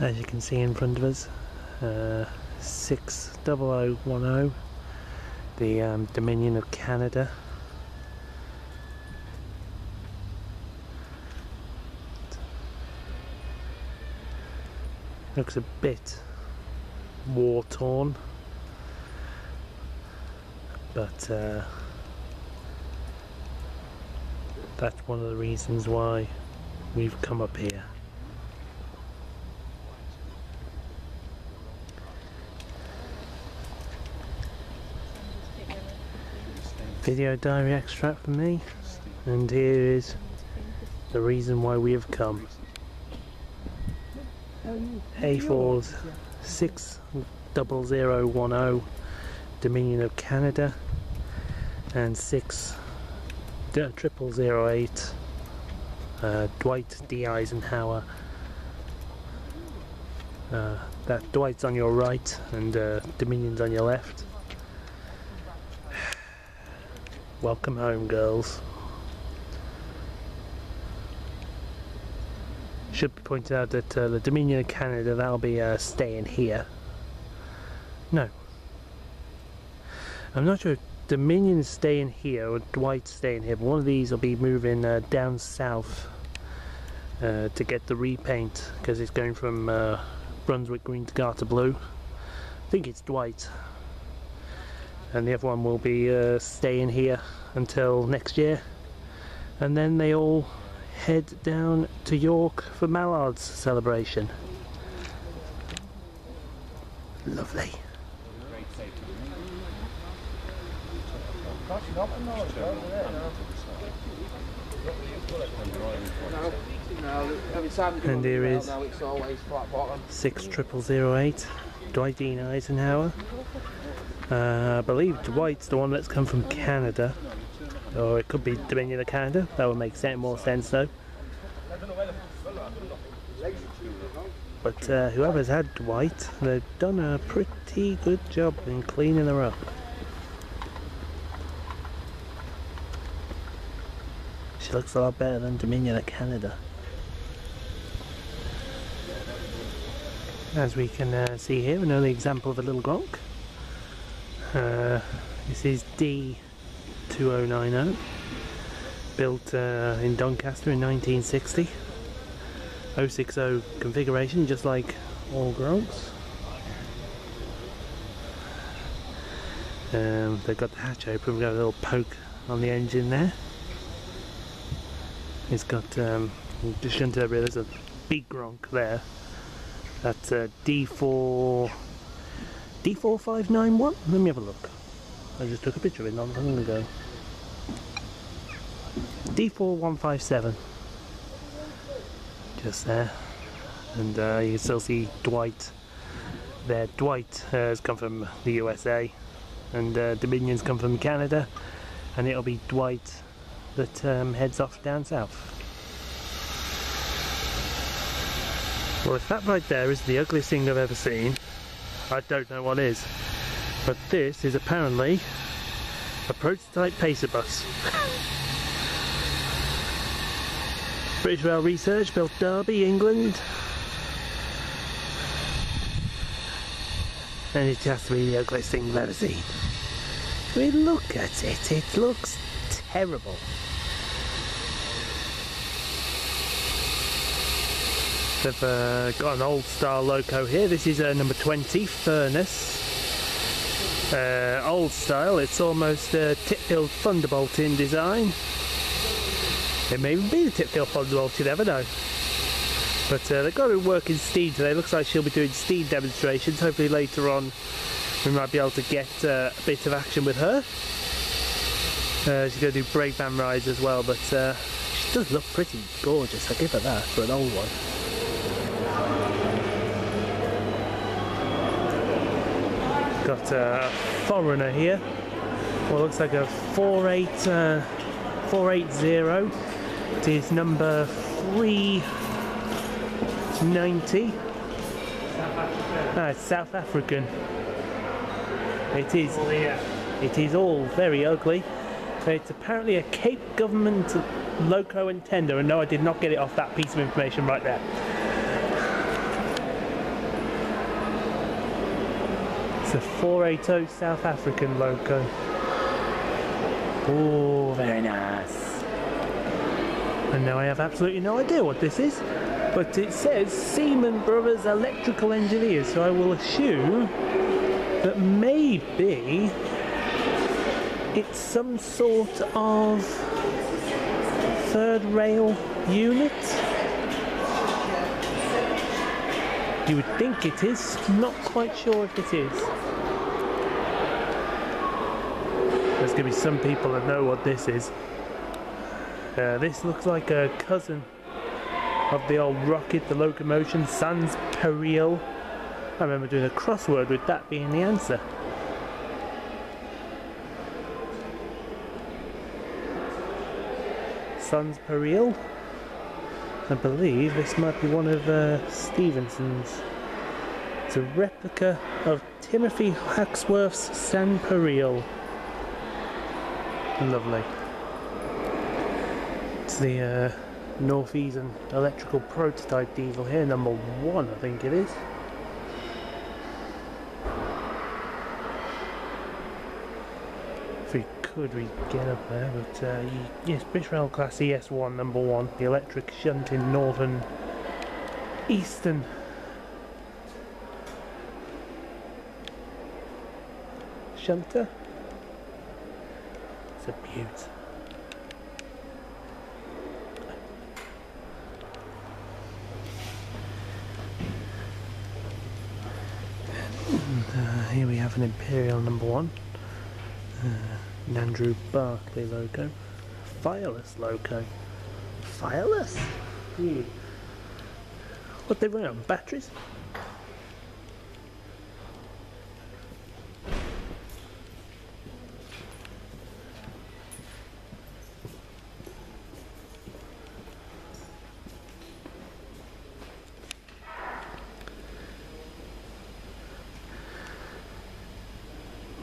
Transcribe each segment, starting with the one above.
as you can see in front of us, 60010, the Dominion of Canada. Looks a bit war torn, but that's one of the reasons why we've come up here. Video diary extract for me, and here is the reason why we have come. A4's 60010 Dominion of Canada and 60008 Dwight D. Eisenhower. That Dwight's on your right and Dominion's on your left. Welcome home, girls. Should be pointed out that the Dominion of Canada, that'll be staying here. No. I'm not sure if Dominion's staying here or Dwight's staying here, but one of these will be moving down south to get the repaint, because it's going from Brunswick Green to Garter Blue. I think it's Dwight. And the other one will be staying here until next year, and then they all head down to York for Mallard's celebration. Lovely. And here is 60008 Dwight D. Eisenhower. I believe Dwight's the one that's come from Canada, or it could be Dominion of Canada. That would make more sense though. But whoever's had Dwight, they've done a pretty good job in cleaning her up. She looks a lot better than Dominion of Canada. As we can see here, an early example of a little Gronk. This is D2090, built in Doncaster in 1960. 060 configuration, just like all Gronks. They've got the hatch open, we've got a little poke on the engine there. It's got, just shunted over here, there's a big Gronk there. That's D4591? Let me have a look. I just took a picture of it not long ago. D4157. Just there. And you can still see Dwight there. Dwight has come from the USA, and Dominion's come from Canada, and it'll be Dwight that heads off down south. Well, if that right there is the ugliest thing I've ever seen, I don't know what is. But this is apparently a prototype pacer bus. British Rail Research, built Derby, England. And it has to be the ugliest thing I've ever seen. I mean, look at it, it looks terrible. They've got an old style loco here. This is number 20, Furnace. Old style, it's almost Titfield Thunderbolt in design. It may even be the Titfield Thunderbolt, you never know. But they've got to work in steed today. Looks like she'll be doing steed demonstrations. Hopefully later on we might be able to get a bit of action with her. She's going to do brake van rides as well, but she does look pretty gorgeous, I'll give her that for an old one. Got a Foreigner here. Well, looks like a 480. It is number 390. Ah, it's South African. It is. It is all very ugly. It's apparently a Cape Government loco and tender, and no, I did not get it off that piece of information right there. It's a 480 South African loco. Oh, very nice. And now I have absolutely no idea what this is, but it says Seaman Brothers Electrical Engineers, so I will assume that maybe it's some sort of third rail unit. You would think it is, not quite sure if it is. There's going to be some people that know what this is. This looks like a cousin of the old rocket, the Locomotion, sans péril. I remember doing a crossword with that being the answer. Sans péril. I believe this might be one of Stevenson's. It's a replica of Timothy Hawksworth's sans péril. Lovely. It's the Northeastern electrical prototype diesel here, number 1 I think it is. If we could, we'd get up there, but yes, British Rail Class ES1 number 1, the electric shunt in Northern Eastern. Shunter. It's a beaut. And here we have an Imperial number 1. An Andrew Barclay loco. Fireless loco. Fireless? What they run on? Batteries?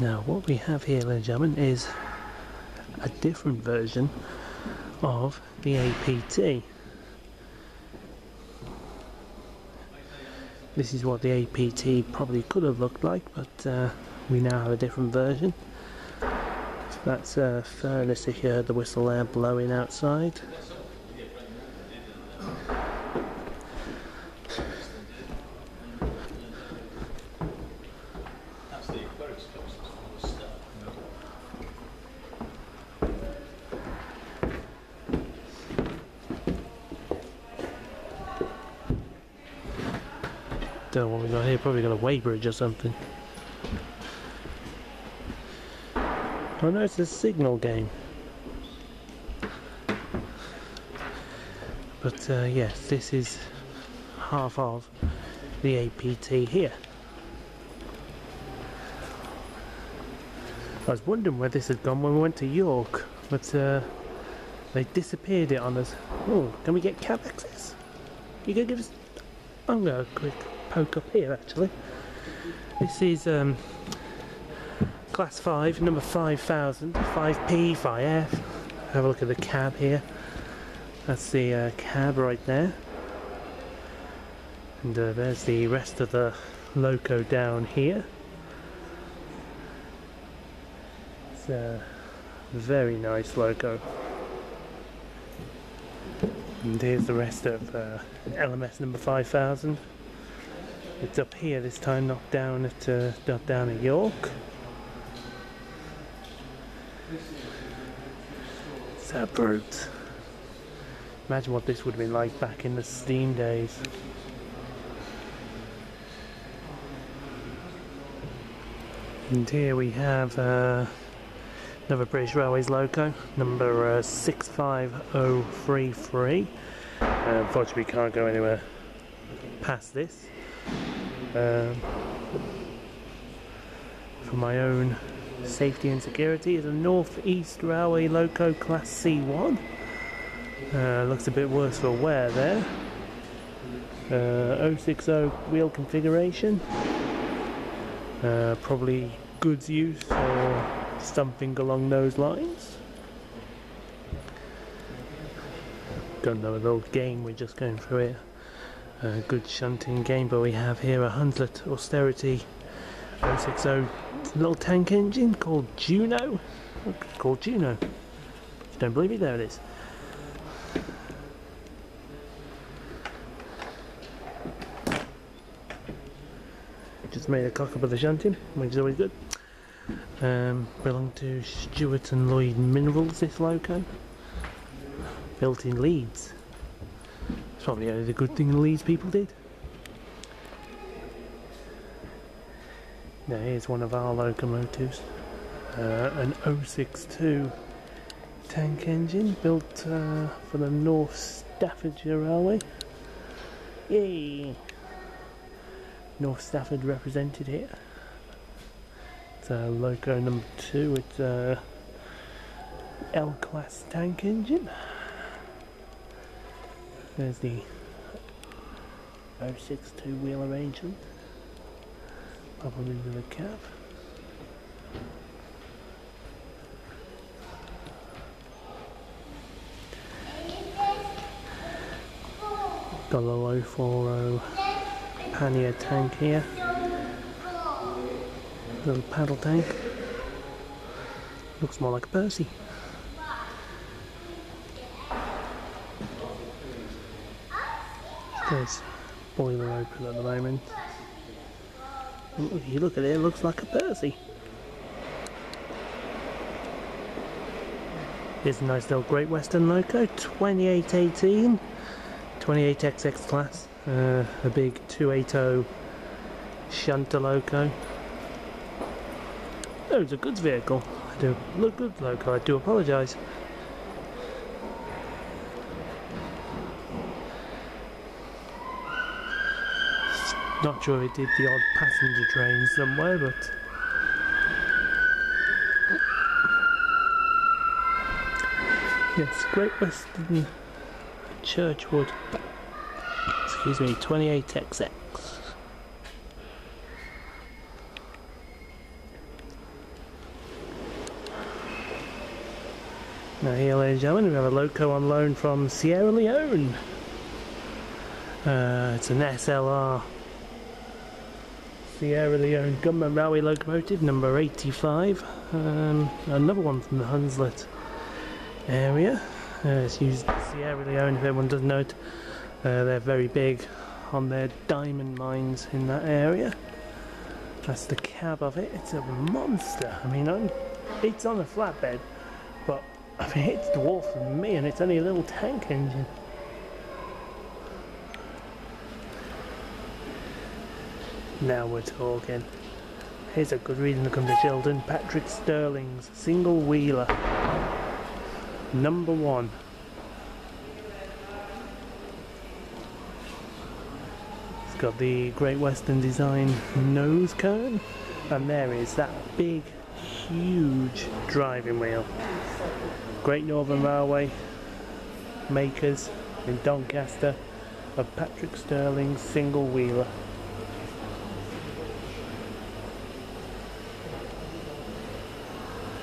Now what we have here, ladies and gentlemen, is a different version of the APT. This is what the APT probably could have looked like, but we now have a different version. So that's a furnace if you heard the whistle there blowing outside. Don't know what we got here, probably got a weighbridge or something. Oh no, it's a signal game. But yes, this is half of the APT here. I was wondering where this had gone when we went to York, but they disappeared it on us. Oh, can we get cab access? You gonna give us... I'm gonna quick poke up here actually. This is class 5, number 5000, 5P, 5F. Have a look at the cab here. That's the cab right there. And there's the rest of the loco down here. It's a very nice loco. And here's the rest of LMS number 5000. It's up here this time, not down at York. It's a brute. Imagine what this would have been like back in the steam days. And here we have another British Railways loco, number 65033. Unfortunately we can't go anywhere past this. For my own safety and security, is a North East Railway loco class C1. Looks a bit worse for wear there. 060 wheel configuration. Probably goods use or something along those lines. Don't know, a little game we're just going through here. Good shunting game, but we have here a Hunslet Austerity 060 little tank engine called Juno. Called Juno. If you don't believe it, there it is. Just made a cock up of the shunting, which is always good. Belonged to Stewart and Lloyd Minerals, this loco. Built in Leeds. It's probably only the good thing the Leeds people did. Now here's one of our locomotives. An 062 tank engine built for the North Staffordshire Railway. Yay! North Stafford represented here. It's loco number 2. It's a L-class tank engine. There's the 062 wheel arrangement. Pop them into the cab. Got a 040 pannier tank here. Little paddle tank. Looks more like a Percy. There's boiler open at the moment. If you look at it, it looks like a Percy. Here's a nice little Great Western loco, 2818, 28XX class, a big 280 shunter loco. Oh, it's a goods vehicle. Goods loco, I do apologise. Not sure it did the odd passenger train somewhere, but yes, Great Western Churchwood. Excuse me, 28XX. Now here, ladies and gentlemen, we have a loco on loan from Sierra Leone. It's an SLR Sierra Leone Government Railway locomotive number 85. Another one from the Hunslet area. It's used in Sierra Leone, if everyone doesn't know it. They're very big on their diamond mines in that area. That's the cab of it. It's a monster. I mean, it's on a flatbed, but I mean, it's dwarfed than me, and it's only a little tank engine. Now we're talking. Here's a good reason to come to Shildon. Patrick Stirling's single wheeler. Number 1. It's got the Great Western design nose cone, and there is that big, huge driving wheel. Great Northern Railway makers in Doncaster of Patrick Stirling's single wheeler.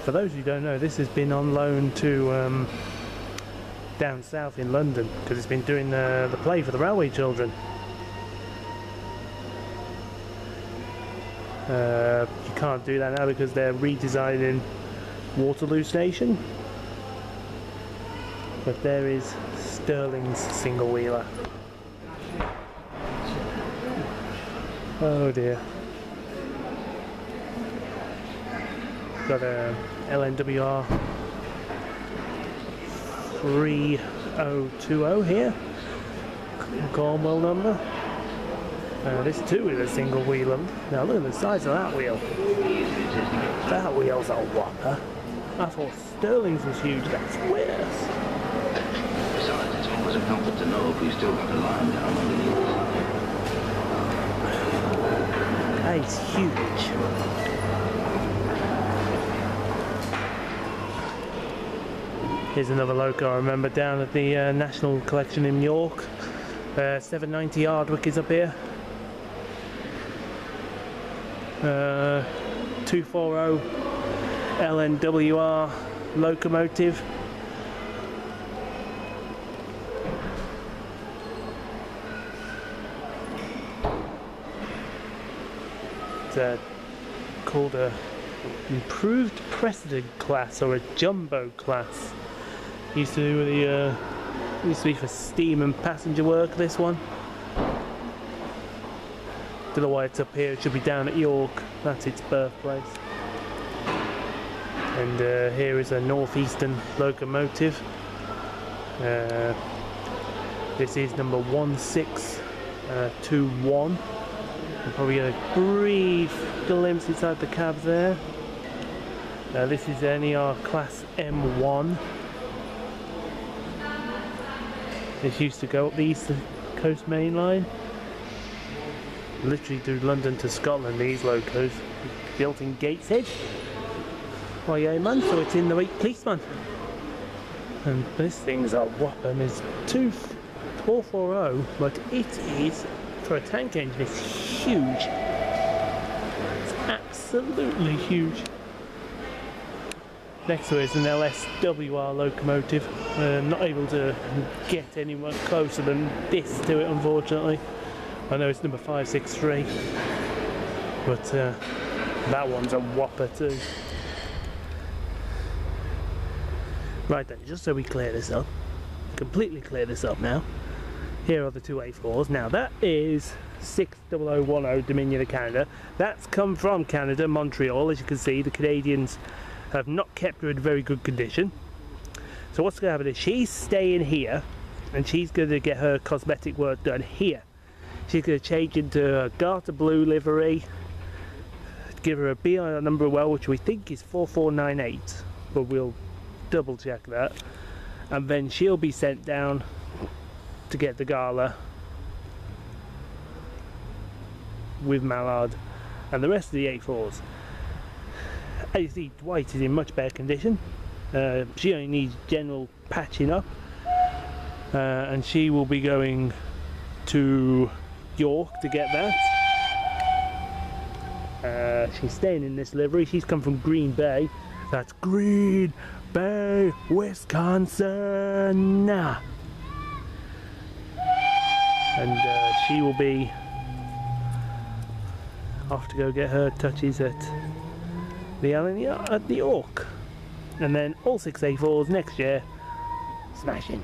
For those who don't know, this has been on loan to down south in London, because it's been doing the play for the Railway Children. You can't do that now because they're redesigning Waterloo Station. But there is Stirling's single wheeler. Oh dear. Got a LNWR 3020 here, Cornwall number. This too is a single wheeler. Now look at the size of that wheel. That wheel's a whopper. I thought Stirling's was huge, that's worse. Besides, it's always a comfort to know if we still got a line down underneath. That is huge. Here's another loco I remember down at the National Collection in York. 790 Hardwick is up here. 240 LNWR locomotive. It's a called a improved precedent class or a jumbo class. Used to be for steam and passenger work, this one. Don't know why it's up here, it should be down at York, that's its birthplace. And here is a northeastern locomotive. This is number 1621. I'll probably get a brief glimpse inside the cab there. This is NER class M1. This used to go up the East Coast Main Line. Literally through London to Scotland, these locos. Built in Gateshead. Oh yeah man, so it's in the right policeman. And this thing's a whopper, it's 2440, but it is, for a tank engine, it's huge. It's absolutely huge. Next to it is an LSWR locomotive. I'm not able to get anyone closer than this to it, unfortunately. I know it's number 563, but that one's a whopper too. Right then, just so we clear this up, completely clear this up now, here are the two A4s. Now that is 60010 Dominion of Canada. That's come from Canada, Montreal. As you can see, the Canadians have not kept her in very good condition. So what's going to happen is she's staying here and she's going to get her cosmetic work done here. She's going to change into a garter blue livery, give her a BIR number well, which we think is 4498, but we'll double check that. And then she'll be sent down to get the gala with Mallard and the rest of the A4s. As you see, Dwight is in much better condition. She only needs general patching up, and she will be going to York to get that. She's staying in this livery. She's come from Green Bay. That's Green Bay, Wisconsin. And she will be off to go get her touches at the York. And then all 6 A4s next year, smashing.